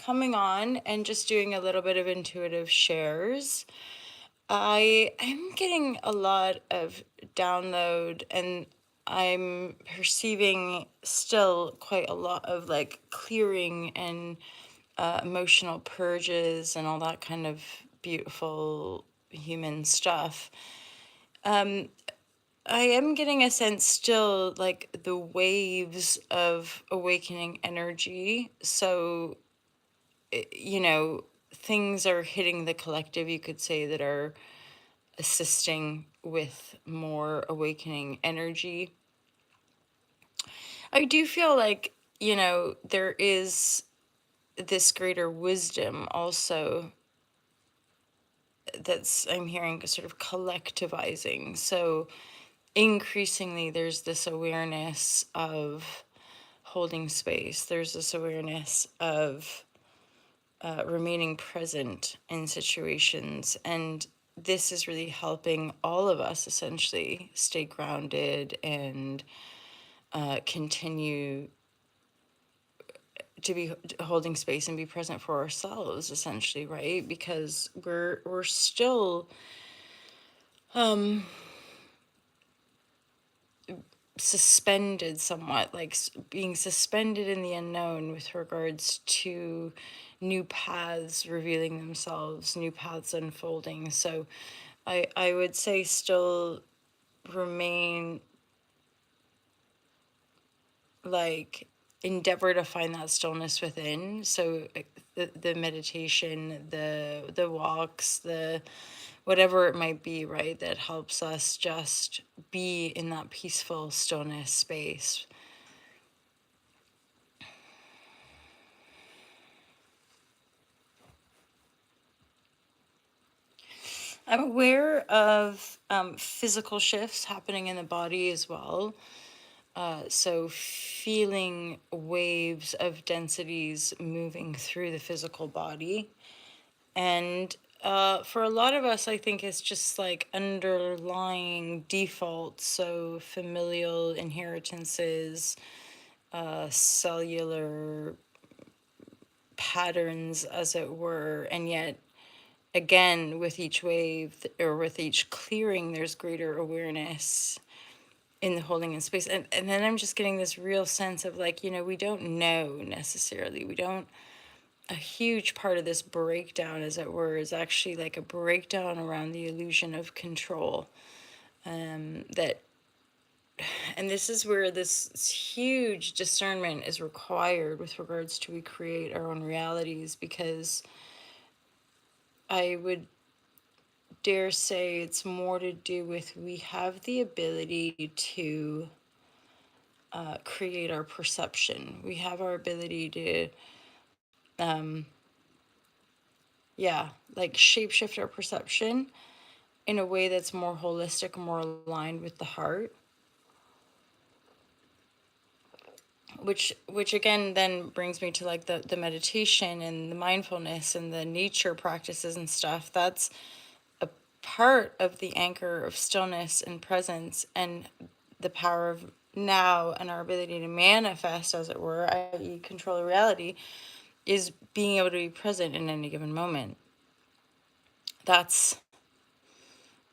coming on and just doing a little bit of intuitive shares. I am getting a lot of download, and I'm perceiving still quite a lot of like clearing and emotional purges and all that kind of beautiful human stuff. I am getting a sense still like the waves of awakening energy. So, you know, things are hitting the collective, you could say, that are assisting with more awakening energy. I do feel like, there is this greater wisdom also that's, I'm hearing, sort of collectivizing. So increasingly, there's this awareness of holding space, there's this awareness of remaining present in situations. And this is really helping all of us essentially stay grounded and continue to be holding space and be present for ourselves, essentially, right? Because we're still suspended somewhat, like being suspended in the unknown with regards to new paths revealing themselves, new paths unfolding. So I would say still remain, like, endeavor to find that stillness within. So the meditation, the walks, the whatever it might be, right, that helps us just be in that peaceful stillness space. I'm aware of physical shifts happening in the body as well. So feeling waves of densities moving through the physical body. And for a lot of us, I think it's just like underlying defaults. So familial inheritances, cellular patterns, as it were. And yet, again, with each wave or with each clearing, there's greater awareness in the holding in space. And then I'm just getting this real sense of like, we don't know necessarily. We don't, a huge part of this breakdown, as it were, is actually like a breakdown around the illusion of control. That, and this is where this huge discernment is required with regards to we create our own realities, because I would dare say it's more to do with we have the ability to create our perception. We have our ability to, yeah, like shapeshift our perception in a way that's more holistic, more aligned with the heart. Which again then brings me to like the meditation and the mindfulness and the nature practices and stuff. That's a part of the anchor of stillness and presence and the power of now and our ability to manifest, as it were, i.e., control the reality, is being able to be present in any given moment. That's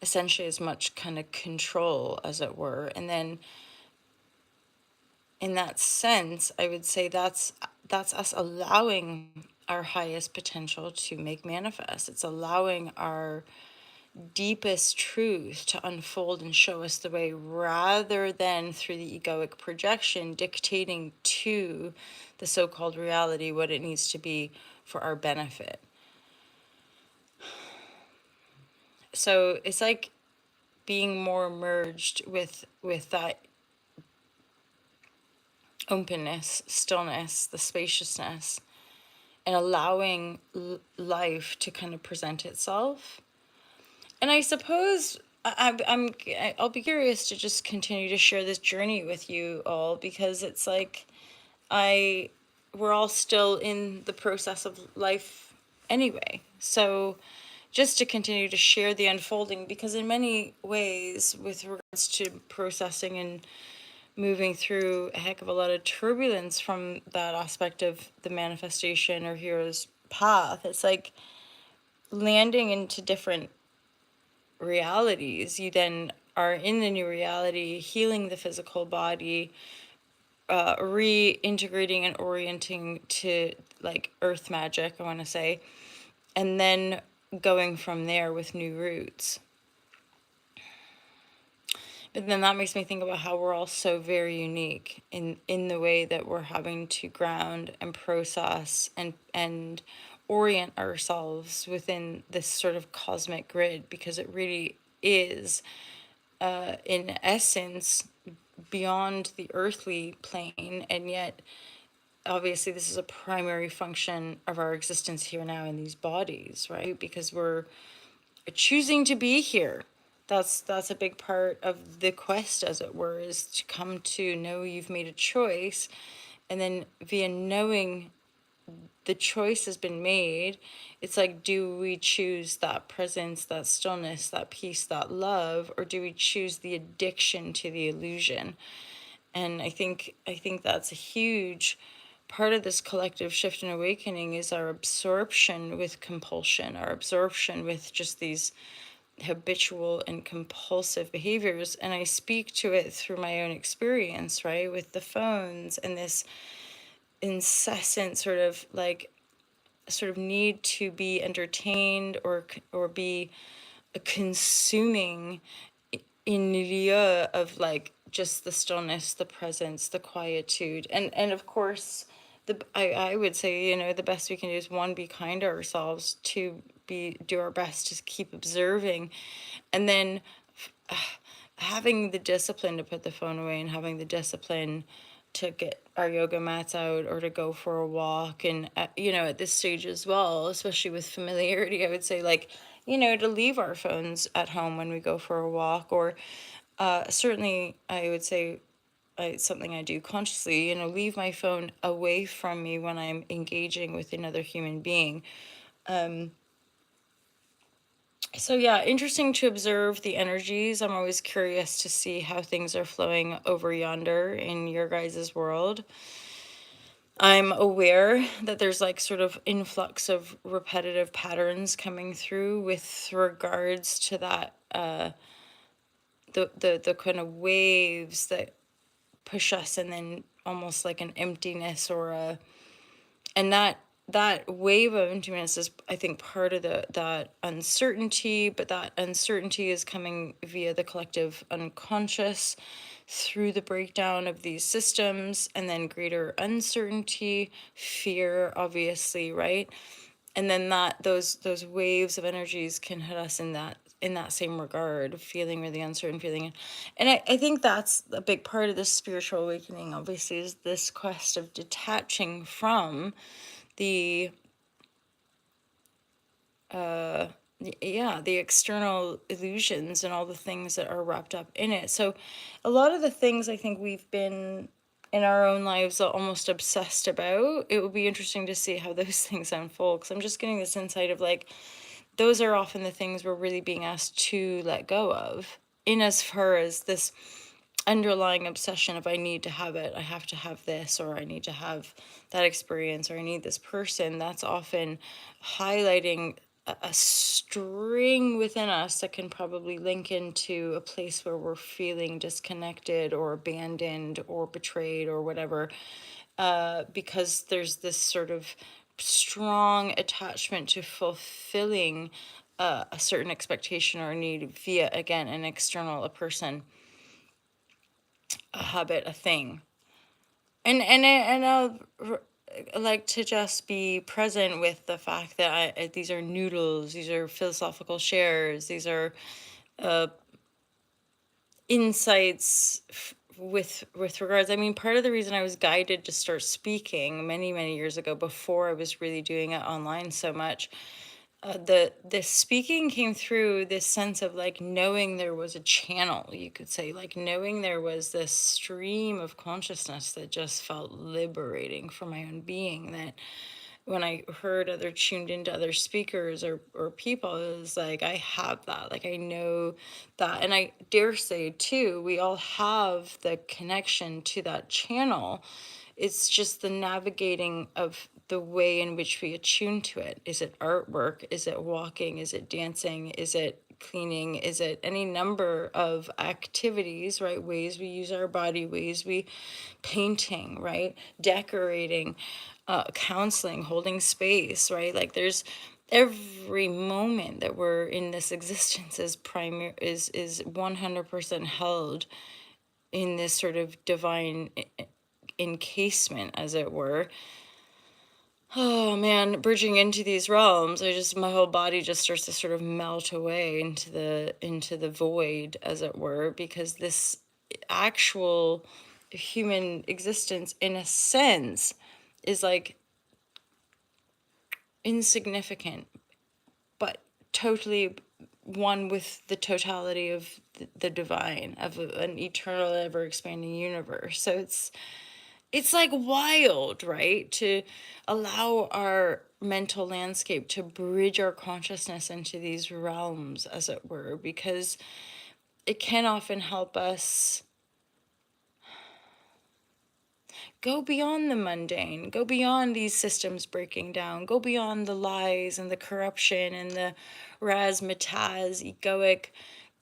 essentially as much kind of control, as it were. And then in that sense, I would say that's us allowing our highest potential to make manifest. It's allowing our deepest truth to unfold and show us the way, rather than through the egoic projection dictating to the so-called reality what it needs to be for our benefit. So it's like being more merged with that openness, stillness, the spaciousness, and allowing life to kind of present itself. And I suppose I'll be curious to just continue to share this journey with you all, because it's like I we're all still in the process of life anyway. So just to continue to share the unfolding, because in many ways, with regards to processing and moving through a heck of a lot of turbulence from that aspect of the manifestation or hero's path. It's like landing into different realities. You then are in the new reality, healing the physical body, reintegrating and orienting to like earth magic, I want to say, and then going from there with new roots. But then that makes me think about how we're all so very unique in the way that we're having to ground and process and orient ourselves within this sort of cosmic grid, because it really is, in essence, beyond the earthly plane, and yet obviously this is a primary function of our existence here now in these bodies, right? Because we're choosing to be here. That's a big part of the quest, as it were, is to come to know you've made a choice, and then via knowing the choice has been made, it's like, do we choose that presence, that stillness, that peace, that love, or do we choose the addiction to the illusion? And I think that's a huge part of this collective shift and awakening, is our absorption with compulsion, our absorption with just these habitual and compulsive behaviors. And I speak to it through my own experience, right, with the phones and this incessant sort of need to be entertained or be consuming in lieu of like just the stillness, the presence, the quietude, and of course, I would say, the best we can do is, one, be kind to ourselves, two, do our best to keep observing, and then having the discipline to put the phone away, and having the discipline to get our yoga mats out or to go for a walk. And at this stage as well, especially with familiarity, I would say, like, to leave our phones at home when we go for a walk, or certainly I would say, it's something I do consciously, leave my phone away from me when I'm engaging with another human being. So yeah, interesting to observe the energies. I'm always curious to see how things are flowing over yonder in your guys' world. I'm aware that there's like sort of influx of repetitive patterns coming through with regards to that, the kind of waves that push us, and then almost like an emptiness, and that wave of emptiness is, I think, part of that uncertainty. But that uncertainty is coming via the collective unconscious through the breakdown of these systems, and then greater uncertainty, fear, obviously, right? And then those waves of energies can hit us in that same regard, feeling really uncertain, feeling. And I think that's a big part of this spiritual awakening, obviously, is this quest of detaching from the the external illusions and all the things that are wrapped up in it. So a lot of the things I think we've been in our own lives almost obsessed about, it would be interesting to see how those things unfold, because I'm just getting this insight of like, those are often the things we're really being asked to let go of, in as far as this underlying obsession of, I need to have it, I have to have this, or I need to have that experience, or I need this person. That's often highlighting a string within us that can probably link into a place where we're feeling disconnected or abandoned or betrayed or whatever, because there's this sort of strong attachment to fulfilling a certain expectation or need via, again, an external, a person, a habit, a thing. And I'll like to just be present with the fact that these are noodles, these are philosophical shares, these are insights with regards. I mean, part of the reason I was guided to start speaking many years ago, before I was really doing it online so much, the speaking came through this sense of like knowing there was a channel, you could say, like knowing there was this stream of consciousness that just felt liberating for my own being, that when I heard other tuned into other speakers or people, it was like, I have that. Like, I know that. And I dare say, too, we all have the connection to that channel. It's just the navigating of the way in which we attune to it. Is it artwork? Is it walking? Is it dancing? Is it cleaning? Is it any number of activities, right? Ways we use our body, ways we painting, right? Decorating, counseling, holding space, right? Like there's every moment that we're in this existence is 100% held in this sort of divine encasement, as it were. Oh man, bridging into these realms, my whole body just starts to sort of melt away into the void, as it were, because this actual human existence, in a sense, is like insignificant, but totally one with the totality of the divine, of an eternal, ever expanding universe. So it's like wild, right? To allow our mental landscape to bridge our consciousness into these realms, as it were, because it can often help us go beyond the mundane, go beyond these systems breaking down, go beyond the lies and the corruption and the razzmatazz, egoic,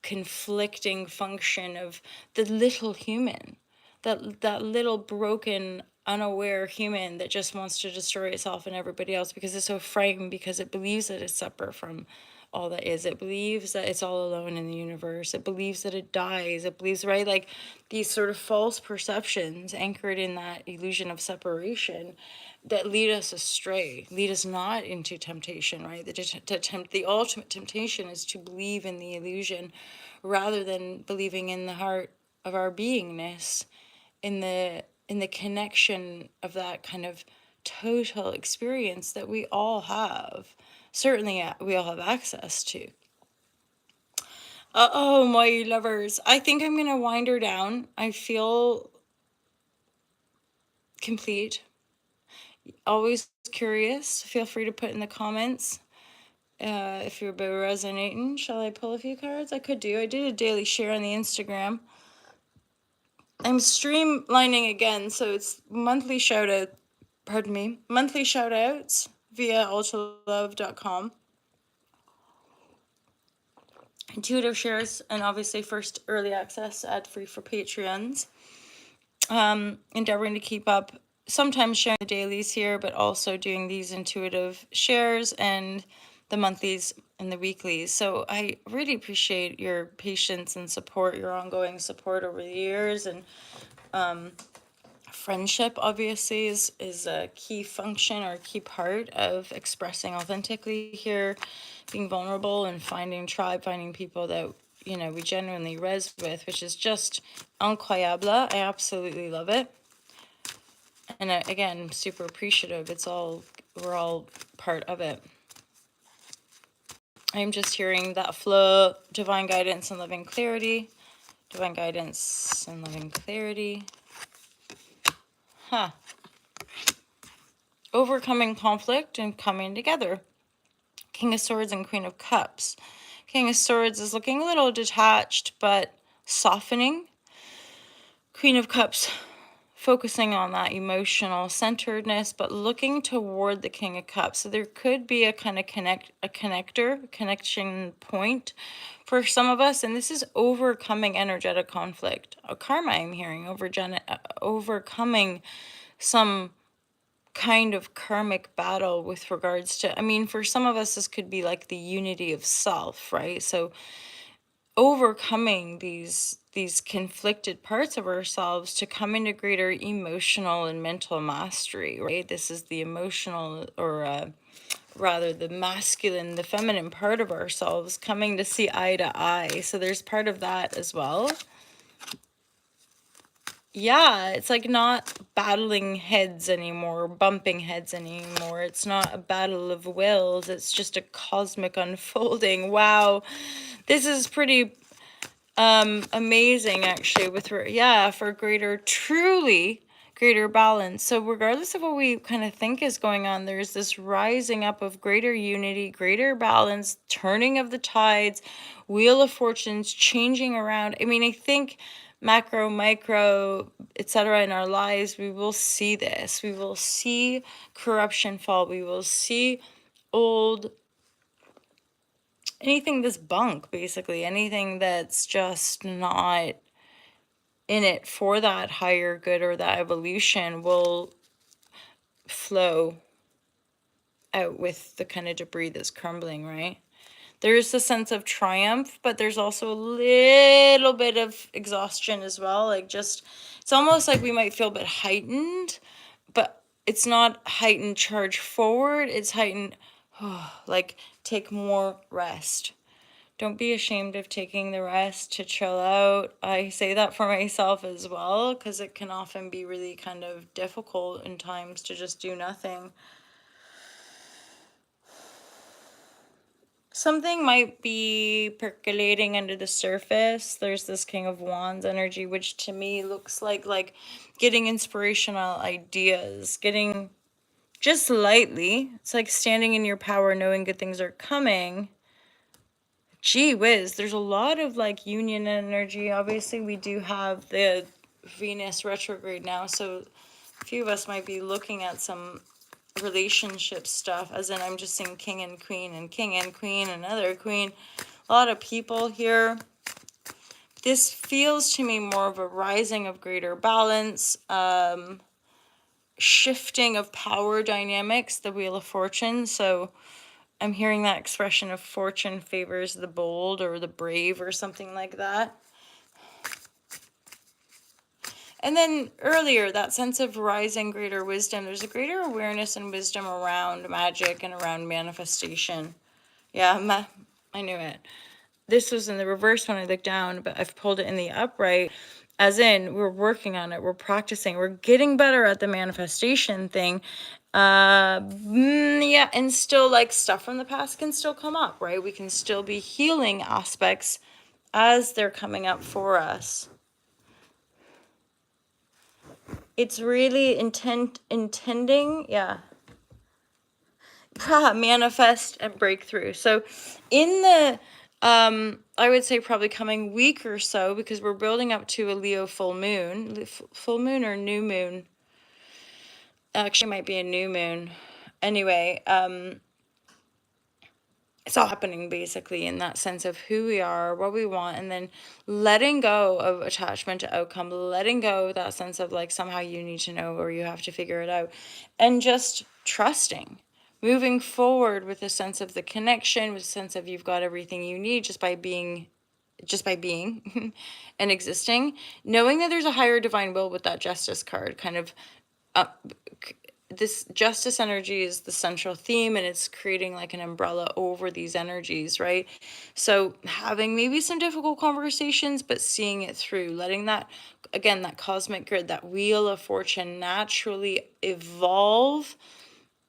conflicting function of the little human, that little broken, unaware human that just wants to destroy itself and everybody else because it's so frightened, because it believes that it's separate from all that is. It believes that it's all alone in the universe. It believes that it dies. It believes, right? Like these sort of false perceptions anchored in that illusion of separation that lead us astray, lead us not into temptation, right? The ultimate temptation is to believe in the illusion rather than believing in the heart of our beingness, in the connection of that kind of total experience that we all have. Certainly, we all have access to. Oh, my lovers. I think I'm going to wind her down. I feel complete. Always curious. Feel free to put in the comments if you're resonating. Shall I pull a few cards? I could do. I did a daily share on the Instagram. I'm streamlining again, so it's monthly shout out. Pardon me. Monthly shout outs via ultralove.com. Intuitive shares, and obviously first early access ad free for Patreons. Endeavoring to keep up, sometimes sharing the dailies here, but also doing these intuitive shares and the monthlies and the weeklies. So I really appreciate your patience and support, your ongoing support over the years. And friendship obviously is a key function or a key part of expressing authentically here, being vulnerable and finding tribe, finding people that we genuinely res with, which is just incroyable. I absolutely love it. And again, super appreciative. We're all part of it. I'm just hearing that flow, divine guidance and loving clarity. Divine guidance and loving clarity. Overcoming conflict and coming together. King of Swords and Queen of Cups. King of Swords is looking a little detached, but softening. Queen of Cups focusing on that emotional centeredness, but looking toward the King of Cups. So there could be a kind of connection point for some of us, and this is overcoming energetic conflict. Karma, I'm hearing, overcoming some kind of karmic battle with regards to, for some of us, this could be like the unity of self, right? So overcoming these conflicted parts of ourselves to come into greater emotional and mental mastery, right? This is the emotional, or rather the masculine, the feminine part of ourselves coming to see eye to eye. So there's part of that as well. Yeah, it's like not battling heads anymore, bumping heads anymore. It's not a battle of wills. It's just a cosmic unfolding. Wow. This is pretty amazing, actually, for greater, truly greater balance. So regardless of what we kind of think is going on, there's this rising up of greater unity, greater balance, turning of the tides, wheel of fortunes changing around. I mean, I think macro, micro, etc. in our lives, we will see this. We will see corruption fall. We will see old anything this bunk, basically, anything that's just not in it for that higher good or that evolution will flow out with the kind of debris that's crumbling, right? There's a sense of triumph, but there's also a little bit of exhaustion as well. Like, just, it's almost like we might feel a bit heightened, but it's not heightened charge forward. It's heightened, like, take more rest. Don't be ashamed of taking the rest to chill out. I say that for myself as well, because it can often be really kind of difficult in times to just do nothing. Something might be percolating under the surface. There's this King of Wands energy, which to me looks like getting inspirational ideas, getting just lightly. It's like standing in your power, knowing good things are coming. Gee whiz, there's a lot of like union energy. Obviously, we do have the Venus retrograde now, so a few of us might be looking at some relationship stuff, as in I'm just seeing king and queen, another queen, a lot of people here. This feels to me more of a rising of greater balance, shifting of power dynamics, the Wheel of Fortune. So I'm hearing that expression of fortune favors the bold or the brave or something like that. And then earlier, that sense of rising greater wisdom. There's a greater awareness and wisdom around magic and around manifestation. Yeah, I knew it. This was in the reverse when I looked down, but I've pulled it in the upright. As in, we're working on it, we're practicing, we're getting better at the manifestation thing. Yeah, and still, like, stuff from the past can still come up, right? We can still be healing aspects as they're coming up for us. It's really intending, yeah. Manifest and breakthrough. So in the I would say probably coming week or so, because we're building up to a Leo full moon or new moon. Actually, might be a new moon. Anyway, it's all happening basically in that sense of who we are, what we want, and then letting go of attachment to outcome, letting go of that sense of like somehow you need to know or you have to figure it out, and just trusting, moving forward with a sense of the connection, with a sense of you've got everything you need just by being and existing, knowing that there's a higher divine will with that justice card kind of this justice energy is the central theme, and it's creating like an umbrella over these energies, right? So having maybe some difficult conversations, but seeing it through, letting that, again, that cosmic grid, that wheel of fortune naturally evolve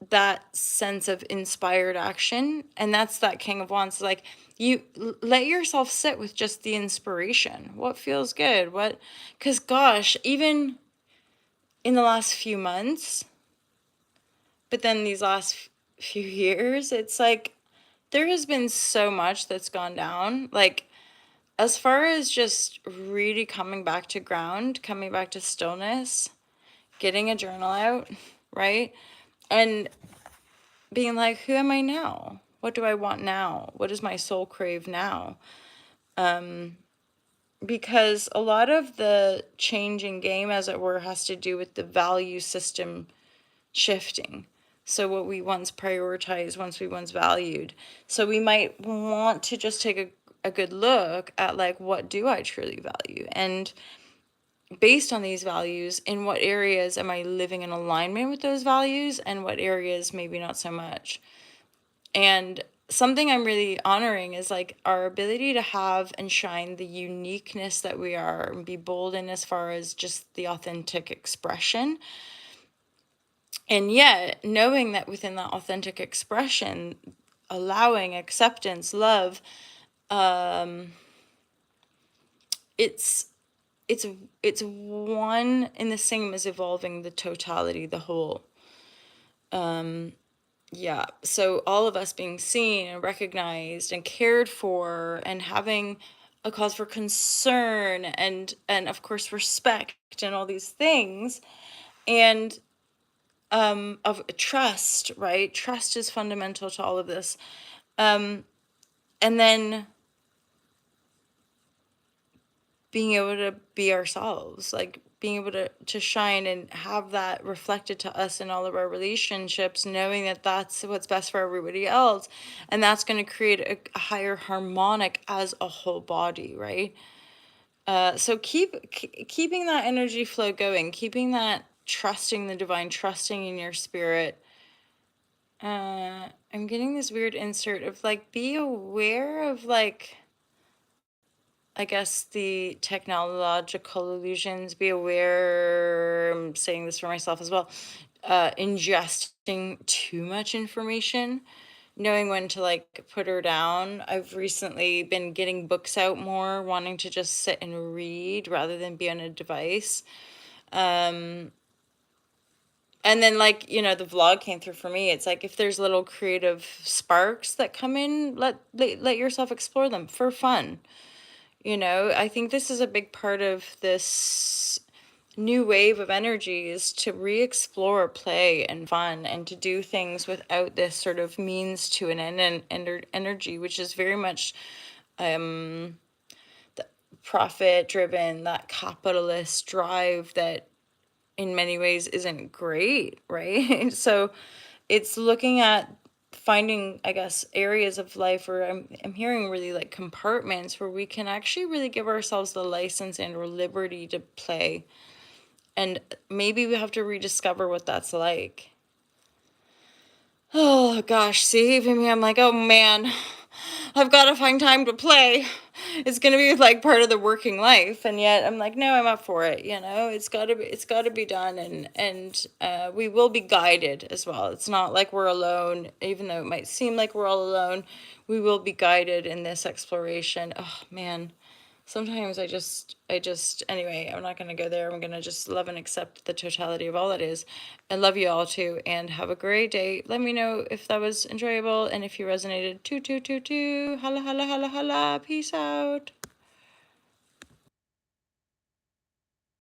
that sense of inspired action. And that's that King of Wands. Like, you let yourself sit with just the inspiration. What feels good? What, because gosh, even in the last few months, but then these last few years, it's like there has been so much that's gone down. Like, as far as just really coming back to ground, coming back to stillness, getting a journal out, right? And being like, who am I now? What do I want now? What does my soul crave now? Because a lot of the changing game, as it were, has to do with the value system shifting. So what we once prioritized, once we once valued. So we might want to just take a good look at like, what do I truly value? And based on these values, in what areas am I living in alignment with those values, and what areas maybe not so much? And something I'm really honoring is like our ability to have and shine the uniqueness that we are and be bold in as far as just the authentic expression. And yet, knowing that within that authentic expression, allowing acceptance, love, it's it's it's one and the same as evolving the totality, the whole. Yeah, so all of us being seen and recognized and cared for and having a cause for concern and of course respect and all these things, and of trust, right? Trust is fundamental to all of this. And then being able to be ourselves, like being able to shine and have that reflected to us in all of our relationships, knowing that that's what's best for everybody else, and that's going to create a higher harmonic as a whole body, right? So keeping that energy flow going, keeping that trusting the divine, trusting in your spirit. I'm getting this weird insert of like, be aware of like, I guess the technological illusions, be aware, I'm saying this for myself as well, ingesting too much information, knowing when to like put her down. I've recently been getting books out more, wanting to just sit and read rather than be on a device. And then like, the vlog came through for me. It's like if there's little creative sparks that come in, let yourself explore them for fun. I think this is a big part of this new wave of energy is to re-explore play and fun and to do things without this sort of means to an end and energy, which is very much profit driven, that capitalist drive that in many ways isn't great, right? So it's looking at finding, I guess, areas of life where I'm hearing really like compartments where we can actually really give ourselves the license and or liberty to play. And maybe we have to rediscover what that's like. Oh gosh, see, even me, I'm like, oh man, I've got to find time to play. It's gonna be like part of the working life, and yet I'm like, no, I'm up for it. It's got to be done, and we will be guided as well. It's not like we're alone, even though it might seem like we're all alone. We will be guided in this exploration. Oh man, sometimes anyway, I'm not going to go there. I'm going to just love and accept the totality of all that is. I love you all too, and have a great day. Let me know if that was enjoyable and if you resonated. Holla, holla, holla, holla. Peace out.